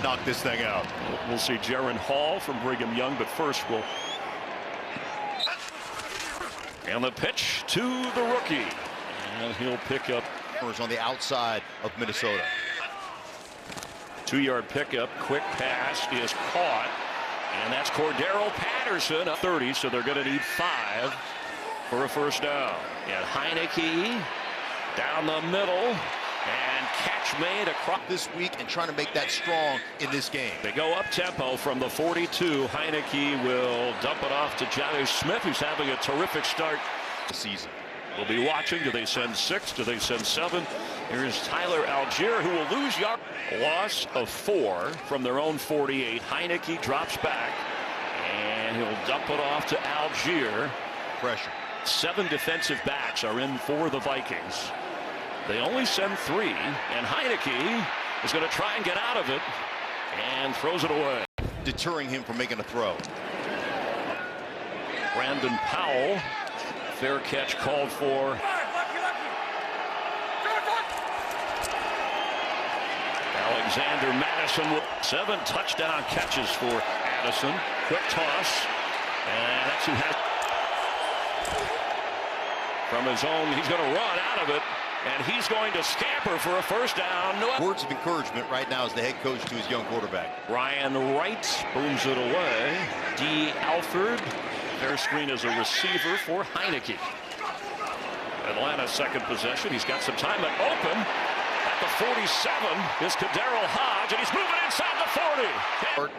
knock this thing out. We'll see Jaron Hall from Brigham Young, but first we'll... And the pitch to the rookie. And he'll pick up... On the outside of Minnesota. 2-yard pickup, quick pass is caught. And that's Cordero Patterson, up 30, so they're going to need 5 for a first down. And Heineke down the middle. And catch made across this week and trying to make that strong in this game. They go up tempo from the 42. Heineke will dump it off to Johnny Smith, who's having a terrific start this season. We'll be watching. Do they send 6? Do they send 7? Here's Tyler Algier, who will lose yard. Loss of 4 from their own 48. Heineke drops back, and he'll dump it off to Algier. Pressure. 7 defensive backs are in for the Vikings. They only send 3, and Heineke is going to try and get out of it and throws it away. Deterring him from making a throw. Brandon Powell, fair catch called for. Alexander Madison with 7 touchdown catches for Addison. Quick toss, and that's who has from his own. He's going to run out of it. And he's going to scamper for a first down. Words of encouragement right now as the head coach to his young quarterback. Ryan Wright booms it away. D. Alford, fair screen as a receiver for Heineke. Atlanta second possession. He's got some time open. At the 47 is Cordero Hodge, and he's moving inside the 40.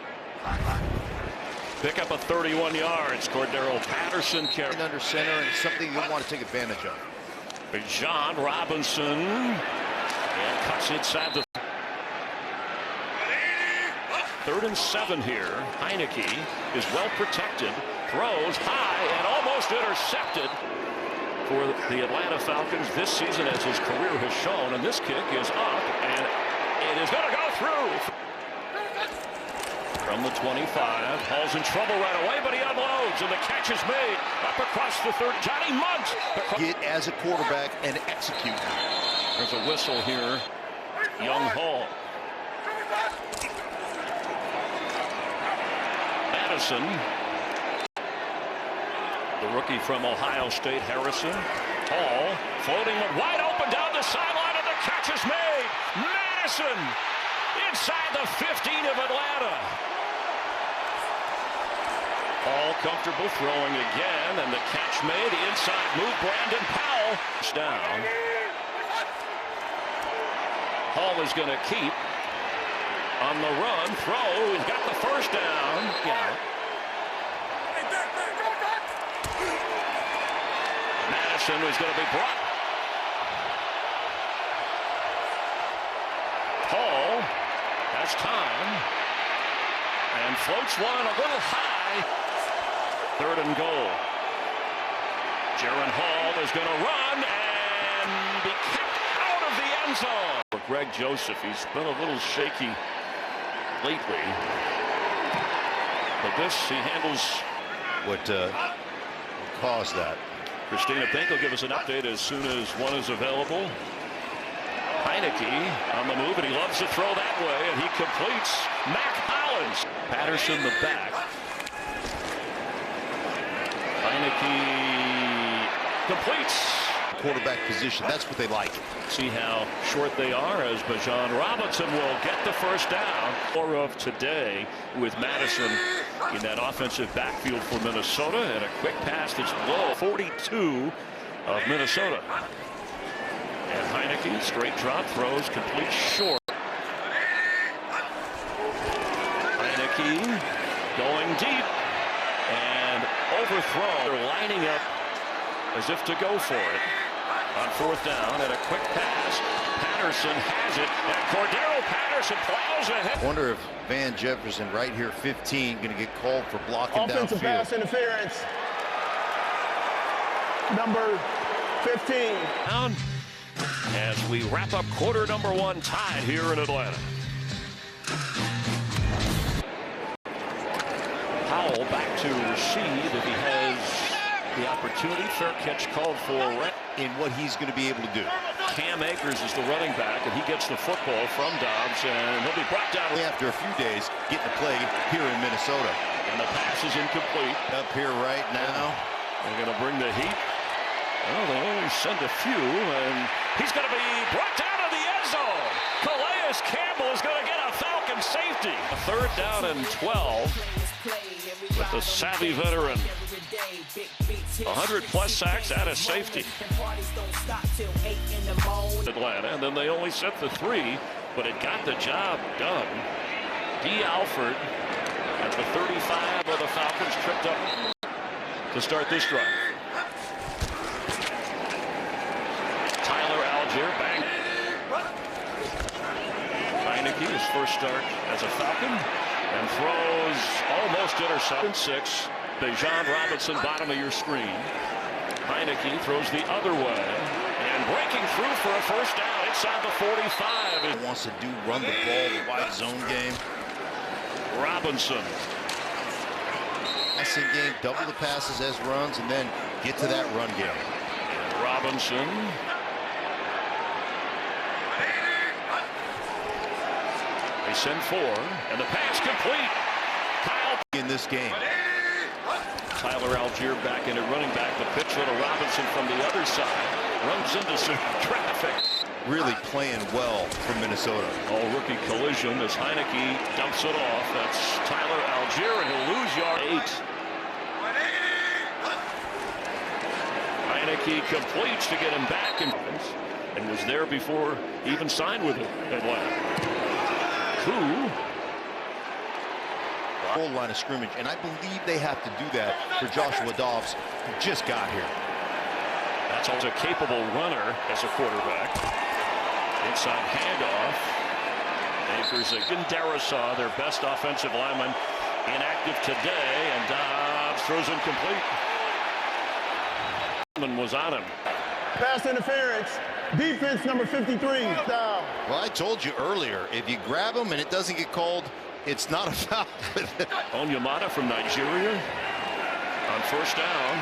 Pick up a 31 yards. Cordero Patterson carrying under center, and it's something you'll want to take advantage of. John Robinson and cuts inside the 3rd and 7 here. Heineke is well protected, throws high and almost intercepted for the Atlanta Falcons this season, as his career has shown. And this kick is up, and it is going to go through. From the 25, Hall's in trouble right away, but he unloads, and the catch is made up across the 3rd. Johnny Munt. Get as a quarterback and execute. There's a whistle here. Young Hall. Madison. The rookie from Ohio State, Harrison. Hall floating wide open down the sideline, and the catch is made. Madison inside the 15 of Atlanta. All comfortable throwing again, and the catch made. Inside move, Brandon Powell. Down. Hall is going to keep on the run. Throw. He's got the first down. Yeah. Madison is going to be brought. Hall has time and floats one a little high. 3rd and goal. Jaron Hall is going to run and be kicked out of the end zone. For Greg Joseph, he's been a little shaky lately. But this, he handles. What caused that? Christina Pink will give us an update as soon as one is available. Heineke on the move, and he loves to throw that way, and he completes. Mac Hollins. Patterson the back. Heineke completes. Quarterback position, that's what they like. See how short they are as Bijan Robinson will get the first down. More of today with Madison in that offensive backfield for Minnesota, and a quick pass that's low. 42 of Minnesota. And Heineke, straight drop, throws, complete short. Heineke going deep and overthrown. They're lining up as if to go for it on 4th down, and a quick pass. Patterson has it, and Cordero Patterson plows ahead. Wonder if Van Jefferson right here, 15, going to get called for blocking offensive downfield. Pass interference. Number 15. Down as we wrap up quarter number 1, tied here in Atlanta. Powell back to receive if he has the opportunity. Fair catch called for in what he's going to be able to do. Cam Akers is the running back, and he gets the football from Dobbs, and he'll be brought down after a few days getting to play here in Minnesota. And the pass is incomplete. Up here right now. They're going to bring the heat. Well, they only send a few, and he's going to be brought down to the end zone. Calais Campbell is going to get a Falcon safety. A 3rd down and 12 with the savvy veteran. 100+ sacks at a safety. Atlanta, and then they only sent the 3, but it got the job done. D. Alford at the 35 of the Falcons tripped up to start this drive. Tyler Algier bang. Heineke, his first start as a Falcon, and throws almost intercepted. 6. Bijan Robinson, bottom of your screen. Heineke throws the other way, and breaking through for a first down inside the 45. He wants to run the ball, the wide zone game. Robinson. Passing game, double the passes as runs, and then get to that run game. And Robinson. They send 4, and the pass complete. Kyle In this game. Tyler Algier back into running back. The pitch to Robinson from the other side. Runs into some traffic. Really playing well from Minnesota. All rookie collision as Heineke dumps it off. That's Tyler Algier, and he'll lose yard 8. Heineke completes to get him back and was there before he even signed with Atlanta. Who? Whole line of scrimmage, and I believe they have to do that for Joshua Dobbs, who just got here. That's also a capable runner as a quarterback. Inside handoff. Akers and Darasaw, their best offensive lineman, inactive today, and Dobbs throws incomplete. Was on him. Pass interference. Defense number 53. Down. Well, I told you earlier, if you grab him and it doesn't get called, it's not a foul. Onyemata from Nigeria on first down.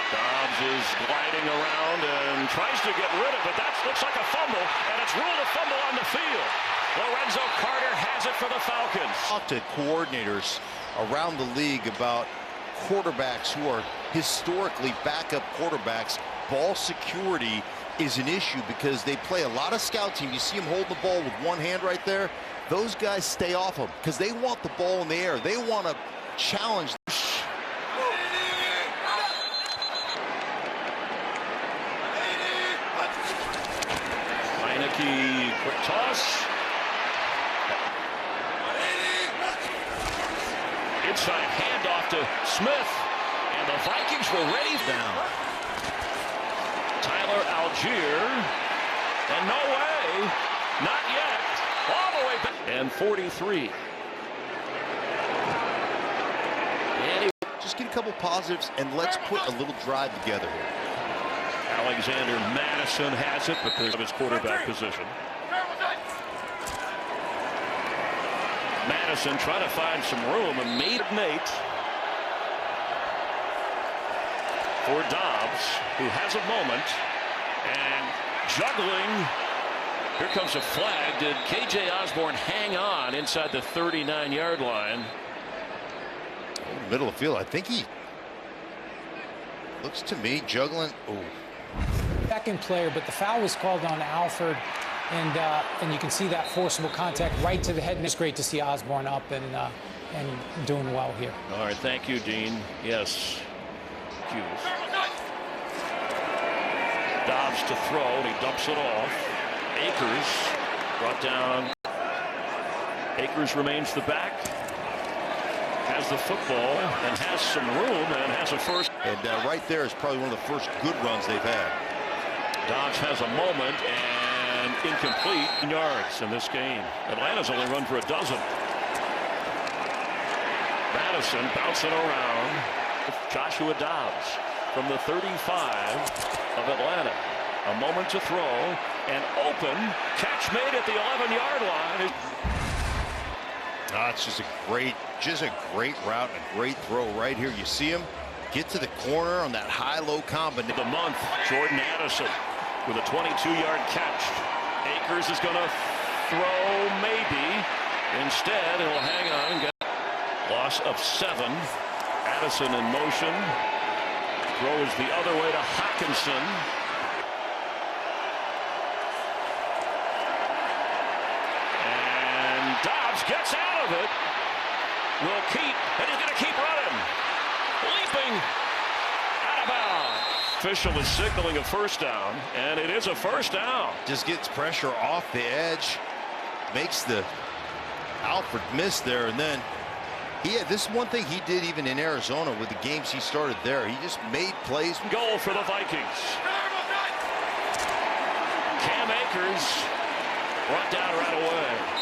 Dobbs is gliding around and tries to get rid of it. That looks like a fumble, and it's ruled a fumble on the field. Lorenzo Carter has it for the Falcons. Talk to coordinators around the league about quarterbacks who are historically backup quarterbacks. Ball security is an issue because they play a lot of scout team. You see them hold the ball with one hand right there. Those guys stay off them because they want the ball in the air. They want to challenge. Heineke, quick toss. Inside handoff to Smith, and the Vikings were ready down. Tyler Algier, and no way, not yet, all the way back, and 43. And just get a couple positives, and let's put a little drive together here. Alexander Madison has it because of his quarterback position. Madison trying to find some room, and made Nate for Dobbs, who has a moment, and juggling. Here comes a flag. Did KJ Osborne hang on inside the 39-yard line? Middle of the field, I think he looks to me juggling. Oh. Second player, but the foul was called on Alford, and you can see that forcible contact right to the head, and it's great to see Osborne up and doing well here. All right, thank you, Dean. Yes. Hughes. Dobbs to throw, and he dumps it off. Akers brought down. Akers remains the back. Has the football and has some room and has a first. And right there is probably one of the first good runs they've had. Dobbs has a moment and incomplete yards in this game. Atlanta's only run for a dozen. Madison bouncing around. Joshua Dobbs from the 35 of Atlanta. A moment to throw, and open. Catch made at the 11-yard line. It's just a great route and a great throw right here. You see him get to the corner on that high-low combination. The month, Jordan Addison. with a 22-yard catch. Akers is going to throw, maybe. Instead, he'll hang on and get a loss of 7. Addison in motion. Throws the other way to Hawkinson. And Dobbs gets out of it. Will keep, and he's going to keep running. Leaping out of bounds. Official is signaling a first down, and it is a first down. Just gets pressure off the edge, makes the Alford miss there, and then this is one thing he did even in Arizona with the games he started there. He just made plays. Goal for the Vikings. Cam Akers brought down right away.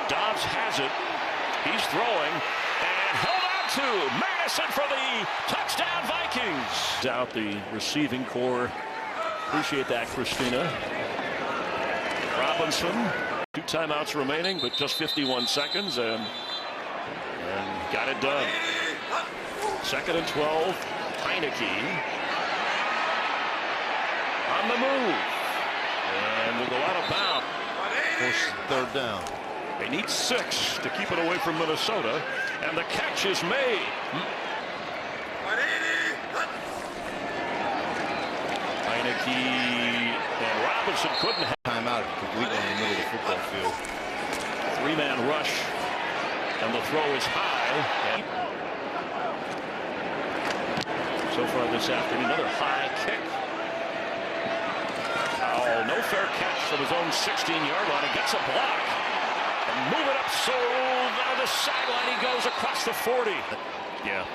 Dobbs has it. He's throwing and held on to Madison for the touchdown Vikings. Out the receiving core. Appreciate that, Christina. Robinson, 2 timeouts remaining, but just 51 seconds, and got it done. 2nd and 12. Heineke on the move, and will go out of bounds. Force 3rd down. They need 6 to keep it away from Minnesota, and the catch is made. Heineke and Robinson couldn't have Timeout completely in the middle of the football field. 3-man rush, and the throw is high. So far this afternoon, another high kick. Oh, no fair catch from his own 16-yard line. He gets a block. And move it up, so down the sideline he goes across the 40. Yeah.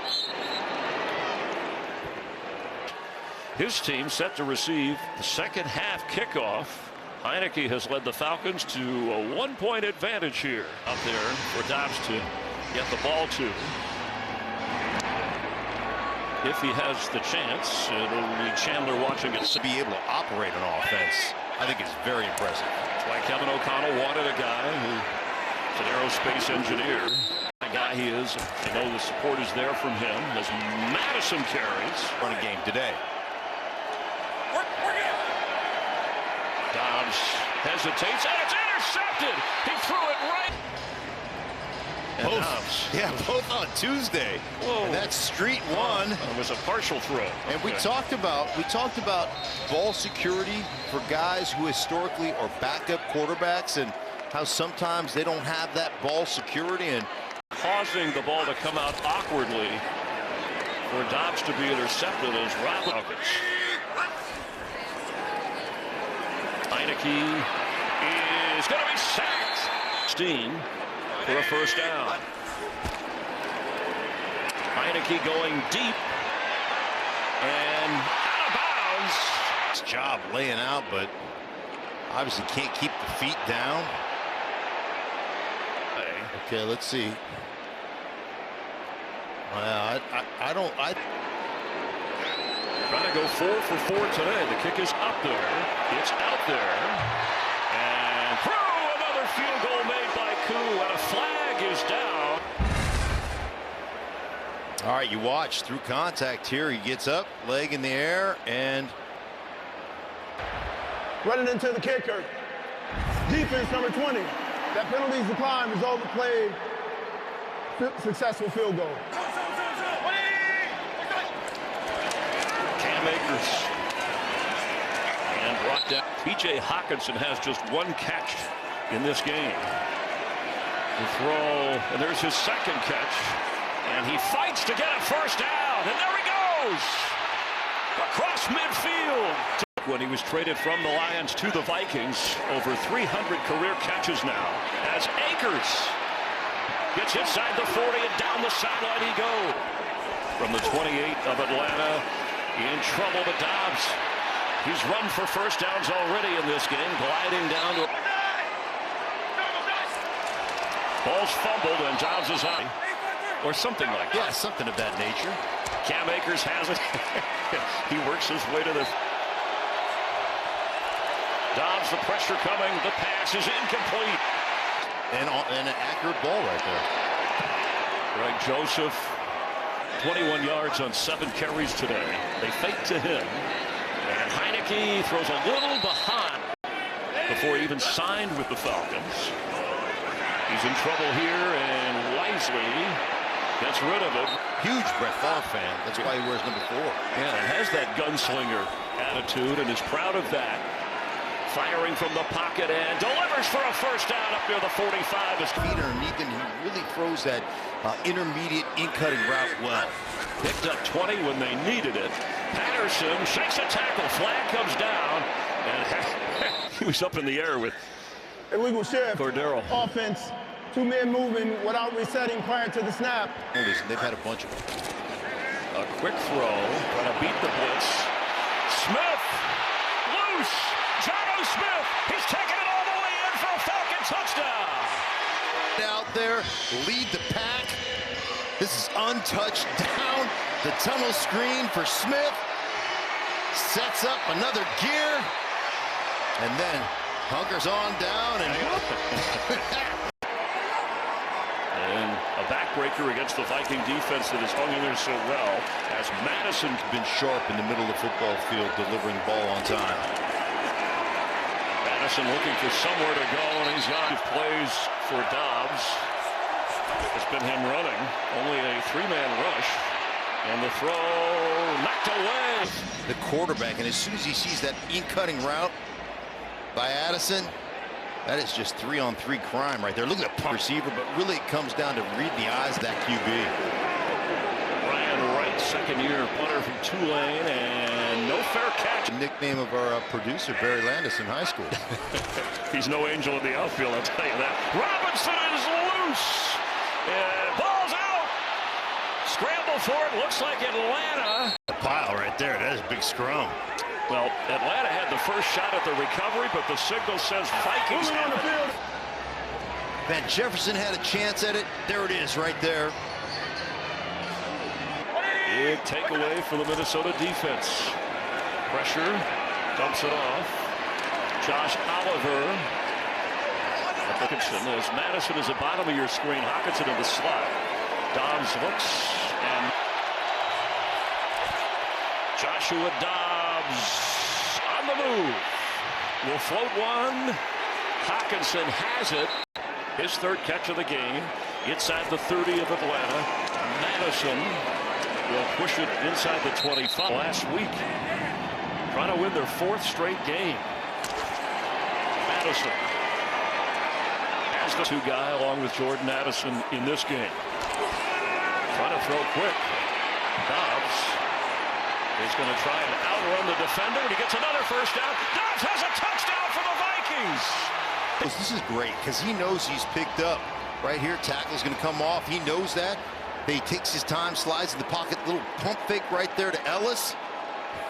His team set to receive the second half kickoff. Heineke has led the Falcons to a 1-point advantage here. Up there for Dobbs to get the ball to. If he has the chance, it'll be Chandler watching it. To be able to operate an offense, I think is very impressive. That's why Kevin O'Connell wanted a guy who is an aerospace engineer. The guy he is, I know the support is there from him as Madison carries. Running game today. Dobbs hesitates, and it's intercepted. He threw it right. And Dobbs. Yeah, both on Tuesday. Whoa. And that's street one. It was a partial throw. And we talked about ball security for guys who historically are backup quarterbacks and how sometimes they don't have that ball security and causing the ball to come out awkwardly for Dobbs to be intercepted as Falcons. Heineke is going to be sacked. Steen for a first down. Heineke going deep and out of bounds. His job laying out, but obviously can't keep the feet down. Okay, let's see. Well, Trying to go 4 for 4 today. The kick is up there. It's out there. And through, another field goal made by Koo, and a flag is down. All right, you watch through contact here. He gets up, leg in the air, and Running into the kicker. Defense number 20. That penalties decline, result of play, successful field goal. Cam Akers. And brought down. B.J. Hawkinson has just 1 catch in this game. The throw, and there's his second catch. And he fights to get a first down. And there he goes. Across midfield. When he was traded from the Lions to the Vikings, over 300 career catches now. As Akers gets inside the 40 and down the sideline he goes. From the 28 of Atlanta, in trouble, but Dobbs. He's run for first downs already in this game, gliding down to. Ball's fumbled and Dobbs is on. Or something like that. yeah, something of that nature. Cam Akers has it. He works his way to the. Dobbs, the pressure coming. The pass is incomplete. And an accurate ball right there. Greg Joseph 21 yards on 7 carries today. They fake to him. And Heineke throws a little behind before he even signed with the Falcons. He's in trouble here, and wisely gets rid of it. Huge Brett Favre fan. That's why he wears number 4. Yeah, and has that gunslinger attitude and is proud of that. Firing from the pocket and delivers for a first down up near the 45. His feet underneath him. He really throws that intermediate in-cutting route well. Picked up 20 when they needed it. Patterson shakes a tackle. Flag comes down. And he was up in the air with Illegal shift. Cordero. Offense. 2 men moving without resetting prior to the snap. They've had a bunch of them. A quick throw. Trying to beat the blitz. Smith. Loose. Jono Smith. He's taking it all the way in for a Falcon touchdown. Out there, lead the pack. This is untouched down. The tunnel screen for Smith. Sets up another gear. And then hunkers on down and and a backbreaker against the Viking defense that has hung in there so well as Madison's been sharp in the middle of the football field, delivering the ball on time. Madison looking for somewhere to go, and he's got plays for Dobbs. It's been him running. Only a 3-man rush. And the throw knocked away. The quarterback, and as soon as he sees that in-cutting route by Addison, that is just 3-on-3 crime right there. Look at the receiver, but really it comes down to read the eyes of that QB. Ryan Wright, second-year punter from Tulane, and no fair catch. Nickname of our producer, Barry Landis, in high school. He's no angel in the outfield, I'll tell you that. Robinson is loose. And ball's out. Scramble for it. Looks like Atlanta. A pile right there. That is a big scrum. Well, Atlanta had the first shot at the recovery, but the signal says Vikings on the field. Van Jefferson had a chance at it. There it is right there. Big takeaway for the Minnesota defense. Pressure. Dumps it off. Josh Oliver. Hawkinson, as Madison is at the bottom of your screen. Hawkinson in the slot. Dobbs looks, and Joshua Dobbs on the move. Will float one. Hawkinson has it. His 3rd catch of the game. Inside the 30 of Atlanta. Madison will push it inside the 25. Last week, trying to win their 4th straight game. Madison has the 2 guy along with Jordan Addison in this game. Trying to throw quick. Dobbs is going to try and outrun the defender, and he gets another first down. Dobbs has a touchdown for the Vikings. This is great because he knows he's picked up. Right here, tackle's going to come off. He knows that. He takes his time, slides in the pocket, little pump fake right there to Ellis.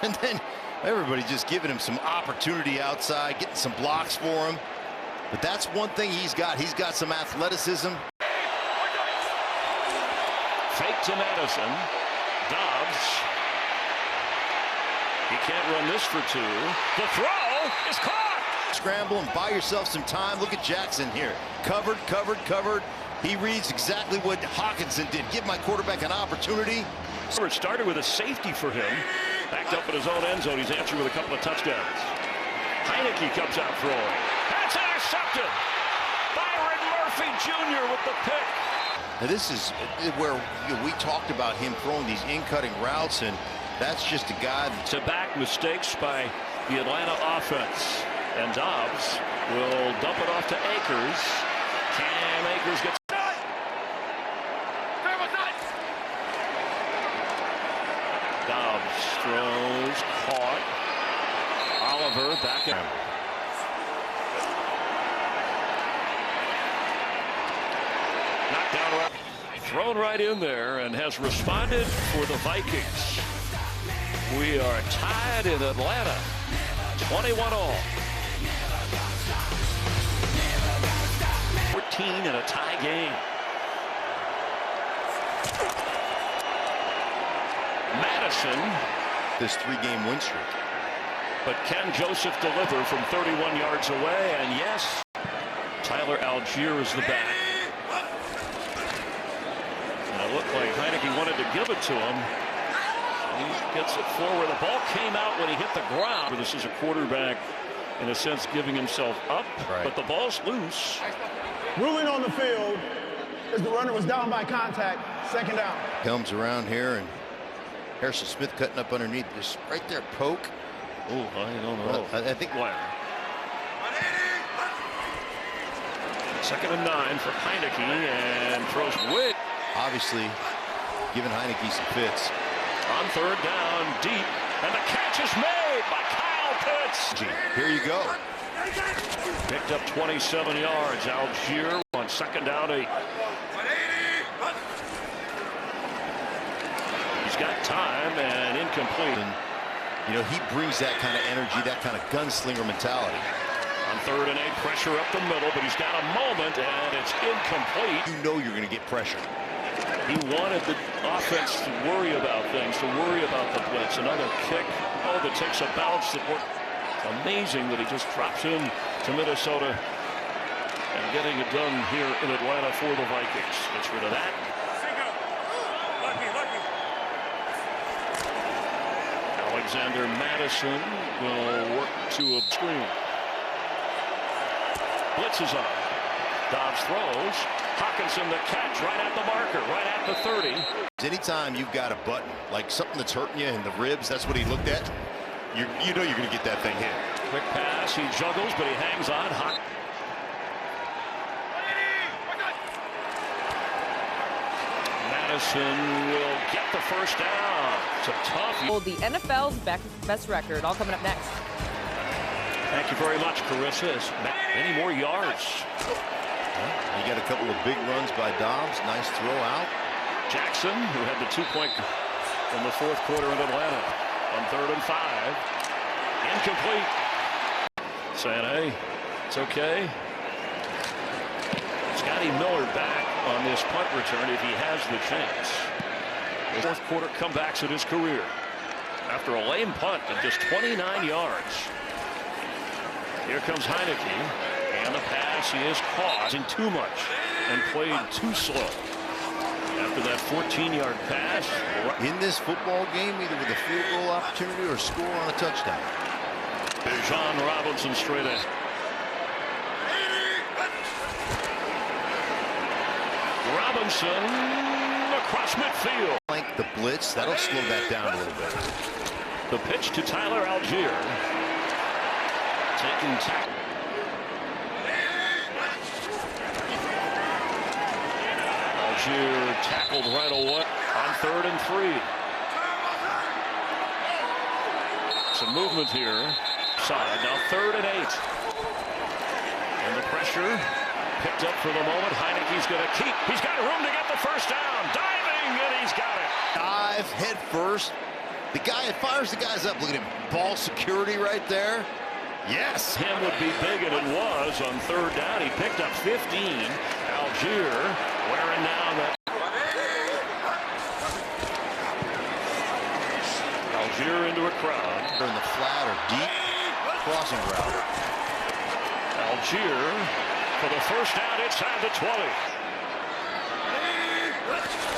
And then everybody just giving him some opportunity outside, getting some blocks for him. But that's one thing he's got. He's got some athleticism. Fake to Madison. Dobbs. He can't run this for 2. The throw is caught. Scramble and buy yourself some time. Look at Jackson here. Covered, covered, covered. He reads exactly what Hawkinson did. Give my quarterback an opportunity. So it started with a safety for him. Backed up in his own end zone. He's answered with a couple of touchdowns. Heineke comes out throwing. That's intercepted. Byron Murphy Jr. with the pick. Now this is where we talked about him throwing these in-cutting routes, and that's just a guy to back mistakes by the Atlanta offense. And Dobbs will dump it off to Akers. Cam Akers gets Dobbs throws, caught. Oliver back in. Knocked down right. Thrown right in there and has responded for the Vikings. We are tied in Atlanta. 21 all. 14 in a tie game. Madison. This 3-game win streak. But can Joseph deliver from 31 yards away? And yes, Tyler Algier is the back. And it It looked like Heineke wanted to give it to him. He gets it forward. The ball came out when he hit the ground. This is a quarterback, in a sense, giving himself up, but the ball's loose. Ruling on the field as the runner was down by contact, second down. Comes around here, and Harrison Smith cutting up underneath, just right there, poke. Oh, I don't know. I think why. 2nd and 9 for Heineke, and throws Witt. Obviously, giving Heineke some fits. On 3rd down, deep, and the catch is made by Kyle Pitts. Here you go. Picked up 27 yards. Algier on 2nd down, 8. He's got time and incomplete. And, you know, he brings that kind of energy, that kind of gunslinger mentality. On 3rd and 8, pressure up the middle, but he's got a moment, and it's incomplete. You know you're going to get pressure. He wanted the offense to worry about things, to worry about the blitz. Another kick, that takes a bounce that worked. Amazing that he just drops in to Minnesota and getting it done here in Atlanta for the Vikings. Gets rid of that. Alexander Madison will work to a screen. Blitz is on. Dobbs throws. Hawkinson the catch right at the marker, right at the 30. Anytime you've got a button, like something that's hurting you in the ribs, that's what he looked at. You know you're going to get that thing hit. Quick pass, he juggles, but he hangs on. Madison will get the first down. It's a tough. The NFL's best record, all coming up next. Thank you very much, Carissa. Many more yards. He got a couple of big runs by Dobbs. Nice throw out. Jackson, who had the 2-point in the 4th quarter in Atlanta, on 3rd and 5. Incomplete. Saying, hey, it's okay. Scotty Miller back on this punt return if he has the chance. The 4th quarter comebacks in his career after a lame punt of just 29 yards. Here comes Heineke. And the pass, he is caught in too much and played too slow. After that 14-yard pass. In this football game, either with a field goal opportunity or score on a touchdown. Bijan Robinson straight in. Robinson across midfield. Like the blitz, that'll slow that down a little bit. The pitch to Tyler Algier. Taking tackle. Algier tackled right away on 3rd and 3. Some movement here. Side now 3rd and 8. And the pressure picked up for the moment. Heineke's going to keep. He's got room to get the first down. Diving, and he's got it. Dive head first. The guy fires the guys up. Look at him. Ball security right there. Yes. Him would be big, and it was on 3rd down. He picked up 15. Algier wearing down that. Algier into a crowd. In the flat or deep crossing route. Algier for the first down inside the 20.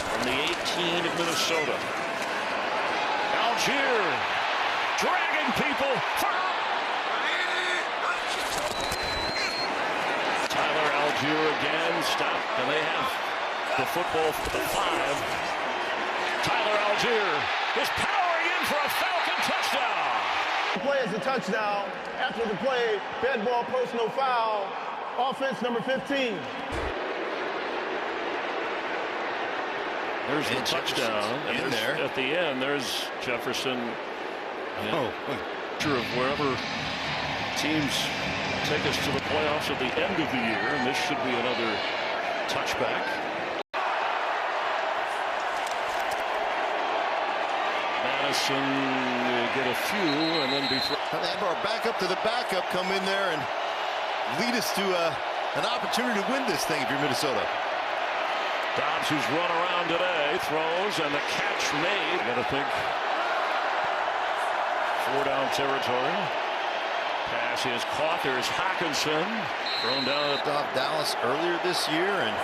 From the 18 of Minnesota. Algier dragging people. Tyler Algier again stopped, and they have the football for the 5. Tyler Algier is powering in for a Falcon touchdown. The play is a touchdown. After the play, dead ball, post, no foul. Offense number 15. There's the touchdown. And in there. At the end, there's Jefferson. Sure of wherever teams take us to the playoffs at the end of the year, and this should be another touchback. Madison will get a few and then be thrown. Have our backup to the backup come in there and lead us to an opportunity to win this thing if you're Minnesota. Dobbs, who's run around today, throws, and the catch made. I gotta think 4-down territory. Pass is caught. There's Hawkinson thrown down at Dallas earlier this year, and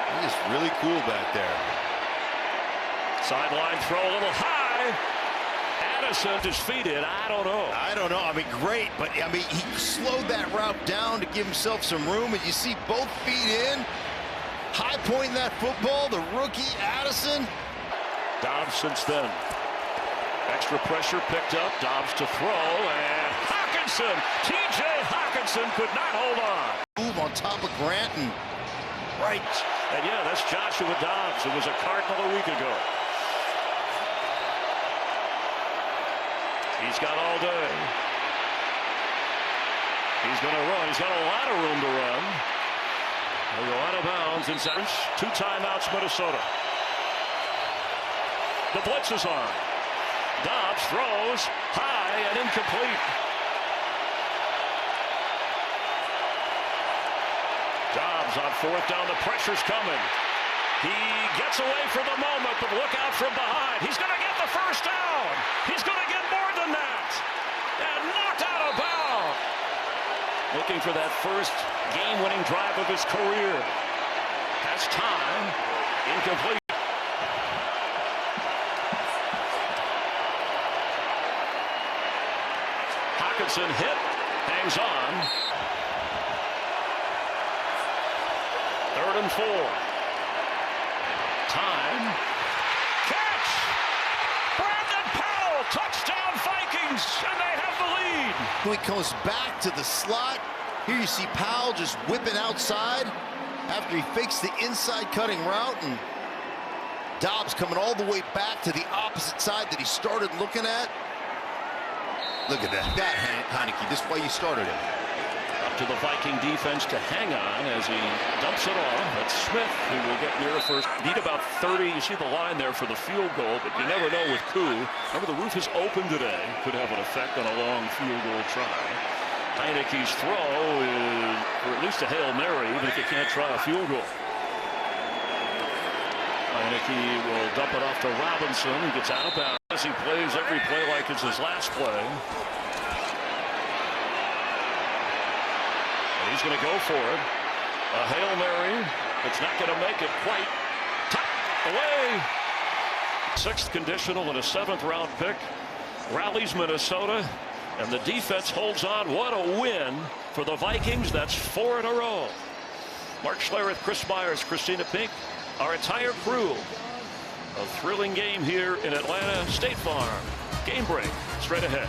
He is really cool back there. Sideline throw a little high. Addison defeated. I don't know. I mean, great, but I mean, he slowed that route down to give himself some room, and you see both feet in. High point in that football, the rookie Addison. Dobbs since then. Extra pressure picked up. Dobbs to throw, and Hawkinson. T.J. Hawkinson could not hold on. Move on top of Grant and right. And yeah, that's Joshua Dobbs, who was a Cardinal a week ago. He's got all day. He's going to run. He's got a lot of room to run. He'll go out of bounds inside. 2 timeouts, Minnesota. The blitz is on. Dobbs throws high and incomplete. Dobbs on 4th down. The pressure's coming. He gets away for the moment, but look out from behind. He's going to get the first down. He's going to get more than that. And knocked out of bounds. Looking for that first game-winning drive of his career. Has time. Incomplete. Hawkinson hit. Hangs on. 3rd and 4. Time. Catch! Brandon Powell! Touchdown Vikings! And they have the lead! When he comes back to the slot, here you see Powell just whipping outside after he fakes the inside cutting route, and Dobbs coming all the way back to the opposite side that he started looking at. Look at that. That Heineke, this is why you started him. Up to the Viking defense to hang on as he dumps it off. That's Smith, who will get near first. Need about 30. You see the line there for the field goal, but you never know with Koo. Remember, the roof is open today. Could have an effect on a long field goal try. Heineke's throw is, or at least a Hail Mary, even if you can't try a field goal. Heineke will dump it off to Robinson, who gets out of bounds. He plays every play like it's his last play. He's going to go for it. A Hail Mary. It's not going to make it quite. Top away. 6th conditional and a 7th round pick. Rallies Minnesota. And the defense holds on. What a win for the Vikings. That's 4 in a row. Mark Schlereth, Chris Myers, Christina Pink, our entire crew. A thrilling game here in Atlanta. State Farm. Game break straight ahead.